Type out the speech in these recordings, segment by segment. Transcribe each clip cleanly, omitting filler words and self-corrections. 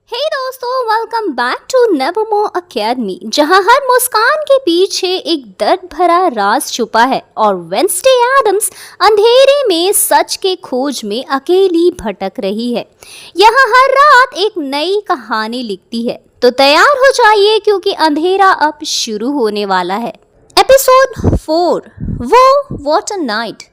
हे दोस्तों, welcome back to Nevermore Academy, जहां हर मुस्कान के पीछे एक दर्द भरा राज छुपा है और वेंसडे एडम्स अंधेरे में सच के खोज में अकेली भटक रही है। यहां हर रात एक नई कहानी लिखती है, तो तैयार हो जाइए क्योंकि अंधेरा अब शुरू होने वाला है। एपिसोड 4, वो व्हाट अ नाइट।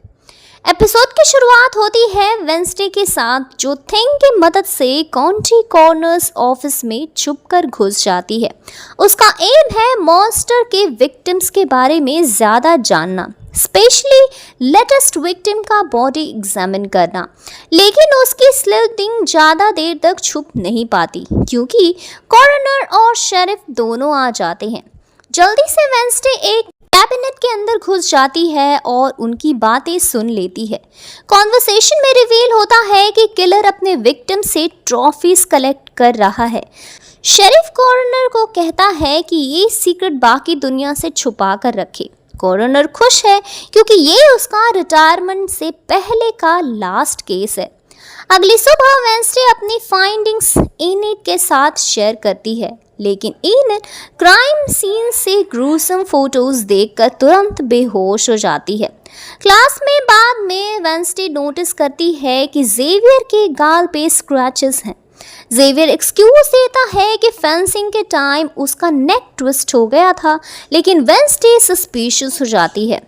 एपिसोड की शुरुआत होती है वेंसडे के साथ, जो थिंग की मदद से काउंटी कॉर्नर्स ऑफिस में छुपकर घुस जाती है। उसका एम है मॉन्स्टर के विक्टिम्स के बारे में ज़्यादा जानना, स्पेशली लेटेस्ट विक्टिम का बॉडी एग्जामिन करना। लेकिन उसकी स्लिल्टिंग ज़्यादा देर तक छुप नहीं पाती क्योंकि कॉर्नर और शेरिफ दोनों आ जाते हैं। जल्दी से वेंसडे एक कैबिनेट के अंदर घुस जाती है और उनकी बातें सुन लेती है। कॉन्वर्सेशन में रिवील होता है कि किलर अपने विक्टिम से ट्रॉफीज कलेक्ट कर रहा है। शेरिफ कॉर्नर को कहता है कि ये सीक्रेट बाकी दुनिया से छुपा कर रखे। कॉर्नर खुश है क्योंकि ये उसका रिटायरमेंट से पहले का लास्ट केस है। अगली सुबह वेंसडे अपनी फाइंडिंग्स एनिट के साथ शेयर करती है, लेकिन एनिट क्राइम सीन से ग्रूसम फोटोज देखकर तुरंत बेहोश हो जाती है। क्लास में बाद में वेंसडे नोटिस करती है कि जेवियर के गाल पे स्क्रैचेस हैं। जेवियर एक्सक्यूज देता है कि फेंसिंग के टाइम उसका नेक ट्विस्ट हो गया था, लेकिन वेंसडे सस्पिशियस हो जाती है।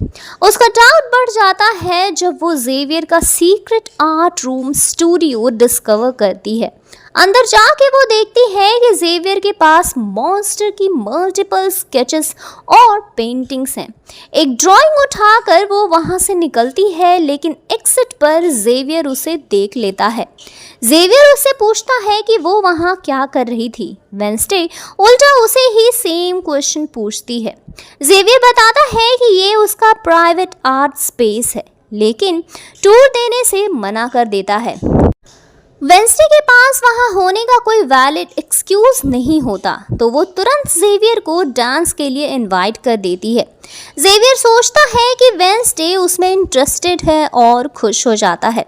उसका डाउट बढ़ जाता है जब वो जेवियर का secret art room studio discover करती है। अंदर जाके वो देखती है कि जेवियर के पास मॉन्स्टर की मल्टीपल स्केचेस और पेंटिंग्स हैं। एक ड्राइंग उठाकर वो वहाँ से निकलती है, लेकिन एग्जिट पर जेवियर उसे देख लेता है। जेवियर उससे पूछता है कि वो वहाँ क्या कर रही थी। वेंसडे उल्टा उसे ही सेम क्वेश्चन पूछती है। जेवियर बताता है कि ये उसका प्राइवेट आर्ट स्पेस है, लेकिन टूर देने से मना कर देता है। वेंसडे के पास वहाँ होने का कोई वैलिड एक्सक्यूज नहीं होता, तो वो तुरंत जेवियर को डांस के लिए इनवाइट कर देती है। जेवियर सोचता है कि वेंसडे उसमें इंटरेस्टेड है और खुश हो जाता है।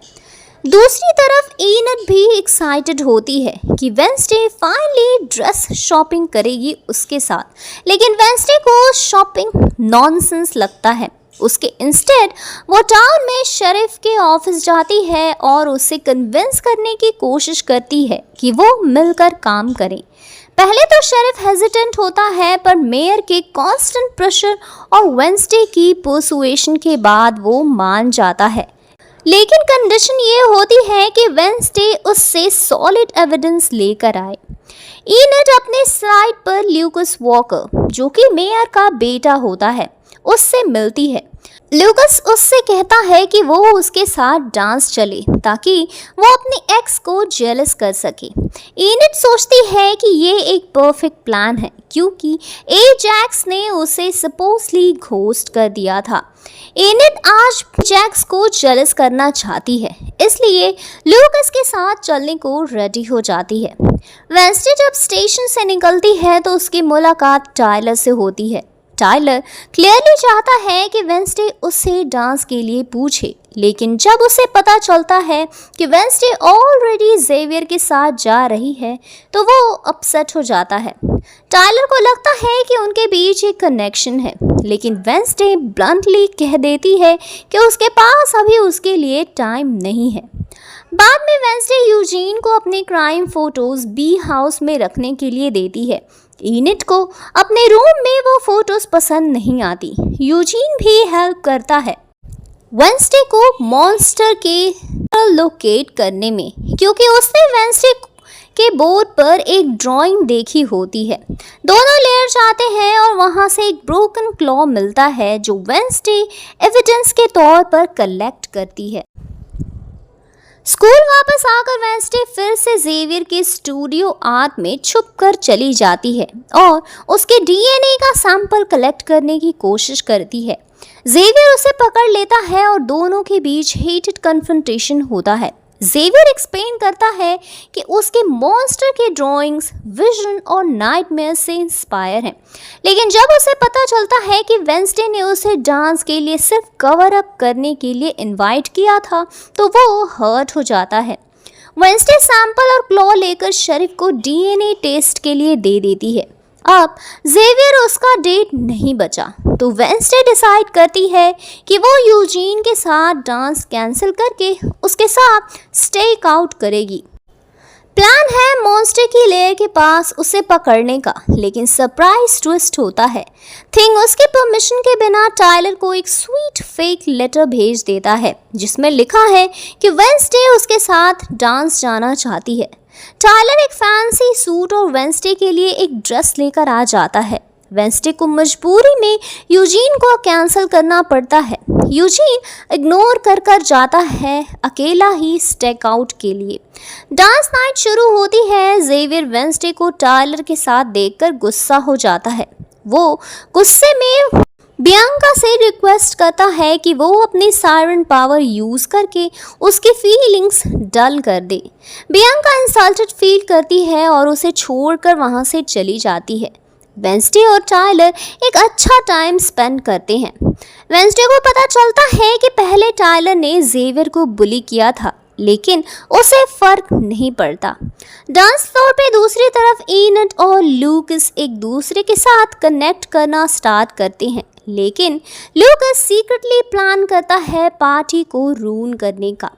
दूसरी तरफ एनिट भी एक्साइटेड होती है कि वेंसडे फाइनली ड्रेस शॉपिंग करेगी उसके साथ, लेकिन वेंसडे को शॉपिंग नॉनसेंस लगता है। उसके इंस्टेड वो टाउन में शेरिफ के ऑफिस जाती है और उसे कन्विंस करने की कोशिश करती है कि वो मिलकर काम करें। पहले तो शेरिफ हेजिटेंट होता है, पर मेयर के कांस्टेंट प्रेशर और वेंसडे की पर्सुएशन के बाद वो मान जाता है। लेकिन कंडीशन ये होती है कि वेंसडे उससे सॉलिड एविडेंस लेकर आए। एनिट अपने साइड पर ल्यूकस वॉकर, जो कि मेयर का बेटा होता है, उससे मिलती है। ल्यूकस उससे कहता है कि वो उसके साथ डांस चले ताकि वो अपनी एक्स को जेलस कर सके। एनिट सोचती है कि ये एक परफेक्ट प्लान है क्योंकि एजैक्स ने उसे सपोजली घोस्ट कर दिया था। एनिट आज जैक्स को जेलस करना चाहती है, इसलिए ल्यूकस के साथ चलने को रेडी हो जाती है। वेंसडे जब स्टेशन से निकलती है तो उसकी मुलाकात टाइलर से होती है। टाइलर क्लियरली चाहता है कि वेंसडे उससे डांस के लिए पूछे, लेकिन जब उसे पता चलता है कि वेंसडे ऑलरेडी जेवियर के साथ जा रही है तो वो अपसेट हो जाता है। टाइलर को लगता है कि उनके बीच एक कनेक्शन है, लेकिन वेंसडे ब्लंटली कह देती है कि उसके पास अभी उसके लिए टाइम नहीं है। बाद में वेंसडे यूजीन को अपने क्राइम फोटोज बी हाउस में रखने के लिए देती है। एनिट को अपने रूम में वो फोटोज पसंद नहीं आती। यूजीन भी हेल्प करता है वेंसडे को मॉन्स्टर के लोकेट करने में, क्योंकि उसने वेंसडे के बोर्ड पर एक ड्राइंग देखी होती है। दोनों लेयर जाते हैं और वहाँ से एक ब्रोकन क्लॉ मिलता है जो वेंसडे एविडेंस के तौर पर कलेक्ट करती है। स्कूल वापस आकर वेंसडे फिर से जेवियर के स्टूडियो आर्ट में छुपकर चली जाती है और उसके डीएनए का सैंपल कलेक्ट करने की कोशिश करती है। जेवियर उसे पकड़ लेता है और दोनों के बीच हीटेड कन्फ्रंटेशन होता है। जेवियर एक्सप्लेन करता है कि उसके मॉन्स्टर के ड्राइंग्स विजन और नाइटमेयर से इंस्पायर हैं, लेकिन जब उसे पता चलता है कि वेंसडे ने उसे डांस के लिए सिर्फ कवर अप करने के लिए इनवाइट किया था तो वो हर्ट हो जाता है। वेंसडे सैंपल और क्लॉ लेकर शरीफ को डीएनए टेस्ट के लिए दे देती है। अब जेवियर उसका डेट नहीं बचा तो वेंसडे डिसाइड करती है कि वो यूजीन के साथ डांस कैंसिल करके उसके साथ स्टेक आउट करेगी। प्लान है मॉन्स्टर की लेयर के पास उसे पकड़ने का, लेकिन सरप्राइज ट्विस्ट होता है। थिंग उसके परमिशन के बिना टायलर को एक स्वीट फेक लेटर भेज देता है जिसमें लिखा है कि वेंसडे उसके साथ डांस जाना चाहती है। टायलर एक फैंसी सूट और वेंसडे के लिए एक ड्रेस लेकर आ जाता है। वेंसडे को मजबूरी में यूजीन को कैंसिल करना पड़ता है। यूजीन इग्नोर कर जाता है अकेला ही स्टेक आउट के लिए। डांस नाइट शुरू होती है। जेवियर वेंसडे को टायलर के साथ देखकर गुस्सा हो जाता है। वो गुस्से में बियांका से रिक्वेस्ट करता है कि वो अपनी सायरन पावर यूज़ करके उसकी फीलिंग्स डल कर दे। बियांका इंसल्टेड फील करती है और उसे छोड़कर वहाँ से चली जाती है। वेंसडे और टायलर एक अच्छा टाइम स्पेंड करते हैं। वेंसडे को पता चलता है कि पहले टायलर ने जेवियर को बुली किया था, लेकिन उसे फर्क नहीं पड़ता। डांस फ्लोर पे दूसरी तरफ एनट और लूकस एक दूसरे के साथ कनेक्ट करना स्टार्ट करते हैं, लेकिन लूकस सीक्रेटली प्लान करता है पार्टी को रूइन करने का।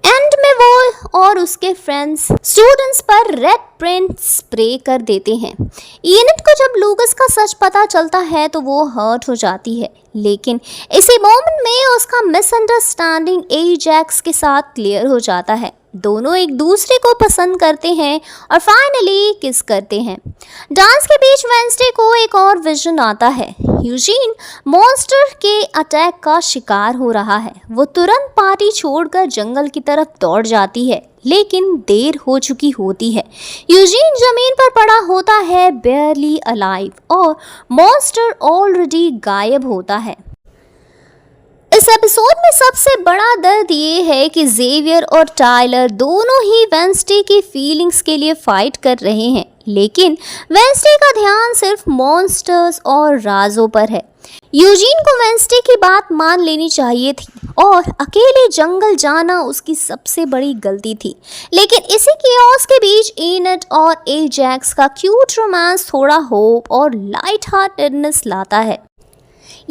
एंड में वो और उसके फ्रेंड्स स्टूडेंट्स पर रेड पेंट स्प्रे कर देते हैं। एनट को जब लूकस का सच पता चलता है तो वो हर्ट हो जाती है, लेकिन इसी मोमेंट में उसका मिसअंडरस्टैंडिंग एजैक्स के साथ क्लियर हो जाता है। दोनों एक दूसरे को पसंद करते हैं और फाइनली किस करते हैं। डांस के बीच वेंसडे को एक और विजन आता है। यूजीन मॉन्स्टर के अटैक का शिकार हो रहा है। वो तुरंत पार्टी छोड़कर जंगल की तरफ दौड़ जाती है, लेकिन देर हो चुकी होती है। यूजीन जमीन पर पड़ा होता है बेयरली अलाइव, और मॉन्स्टर ऑलरेडी गायब होता है। इस एपिसोड में सबसे बड़ा दर्द ये है कि जेवियर और टायलर दोनों ही वेंसडे की फीलिंग्स के लिए फाइट कर रहे हैं, लेकिन वेंसडे का ध्यान सिर्फ मॉन्स्टर्स और राजों पर है। यूजीन को वेंसडे की बात मान लेनी चाहिए थी और अकेले जंगल जाना उसकी सबसे बड़ी गलती थी, लेकिन इसी कियोस्क के बीच एनट और एजैक्स का क्यूट रोमांस थोड़ा होप और लाइट हार्टेडनेस लाता है।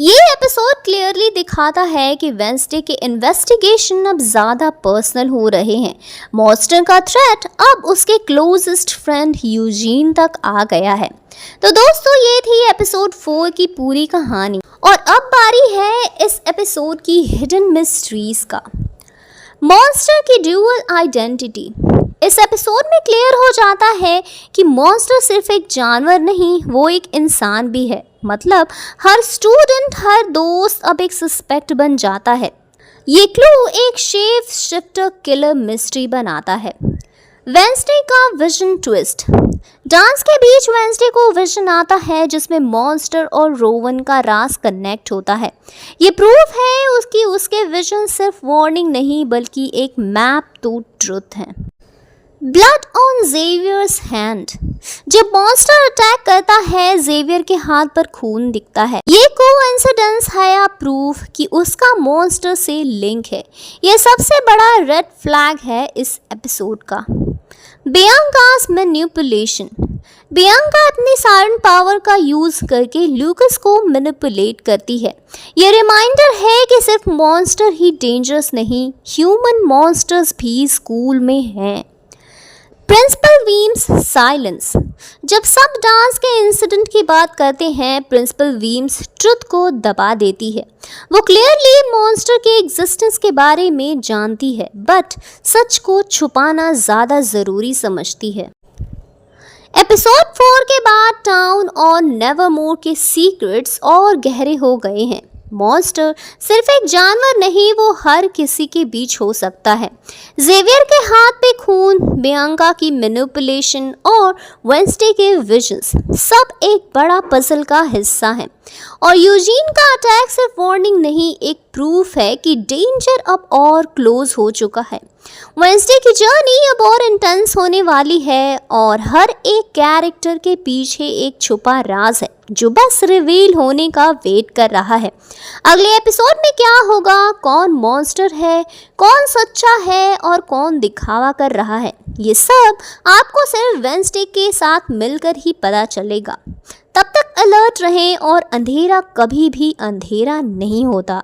ये एपिसोड क्लियरली दिखाता है कि वेंसडे के इन्वेस्टिगेशन अब ज़्यादा पर्सनल हो रहे हैं। मॉन्स्टर का थ्रेट अब उसके क्लोजेस्ट फ्रेंड यूजीन तक आ गया है। तो दोस्तों, ये थी एपिसोड 4 की पूरी कहानी, और अब बारी है इस एपिसोड की हिडन मिस्ट्रीज का। मॉन्स्टर की ड्यूअल आइडेंटिटी इस एपिसोड में क्लियर हो जाता है कि मॉन्स्टर सिर्फ एक जानवर नहीं, वो एक इंसान भी है। मतलब हर स्टूडेंट, हर दोस्त अब एक सस्पेक्ट बन जाता है। ये क्लू एक शेप शिफ्टर किलर मिस्ट्री बनाता है। वेंसडे का विजन ट्विस्ट। डांस के बीच वेंसडे को विजन आता है जिसमें मॉन्स्टर और रोवन का राज कनेक्ट होता है। ये प्रूफ है उसके विजन सिर्फ वार्निंग नहीं बल्कि एक मैप टू ट्रुथ है। Blood on Xavier's hand. जब मॉन्स्टर अटैक करता है, जेवियर के हाथ पर खून दिखता है। ये कोइंसिडेंस है या प्रूफ कि उसका मॉन्स्टर से लिंक है? यह सबसे बड़ा रेड फ्लैग है इस एपिसोड का। बियांका's मैनिपुलेशन। बियांका अपनी सायरन पावर का यूज करके लूकस को मैनिपुलेट करती है। ये रिमाइंडर है कि सिर्फ मॉन्स्टर ही डेंजरस नहीं, ह्यूमन मॉन्स्टर्स भी स्कूल में हैं। Principal Weems silence. जब सब डांस के इंसिडेंट की बात करते हैं, प्रिंसिपल वीम्स ट्रुथ को दबा देती है। वो क्लियरली मॉन्स्टर के एग्जिस्टेंस के बारे में जानती है, बट सच को छुपाना ज़्यादा ज़रूरी समझती है। एपिसोड 4 के बाद टाउन और नेवरमोर के सीक्रेट्स और गहरे हो गए हैं। मॉन्स्टर सिर्फ एक जानवर नहीं, वो हर किसी के बीच हो सकता है। जेवियर के हाथ पे खून, बियांका की मैनिपुलेशन और वेंसडे के विजन्स सब एक बड़ा पजल का हिस्सा हैं। और यूजीन का अटैक सिर्फ वार्निंग नहीं, एक प्रूफ है कि डेंजर अब और क्लोज हो चुका है। वेंसडे की जर्नी अब और इंटेंस होने वाली है और हर एक कैरेक्टर के पीछे एक छुपा राज है जो बस रिवील होने का वेट कर रहा है। अगले एपिसोड में क्या होगा, कौन मॉन्स्टर है, कौन सच्चा है और कौन दिखावा कर रहा है, ये सब आपको सिर्फ वेडनेसडे के साथ मिलकर ही पता चलेगा। तब तक अलर्ट रहें और अंधेरा कभी भी अंधेरा नहीं होता।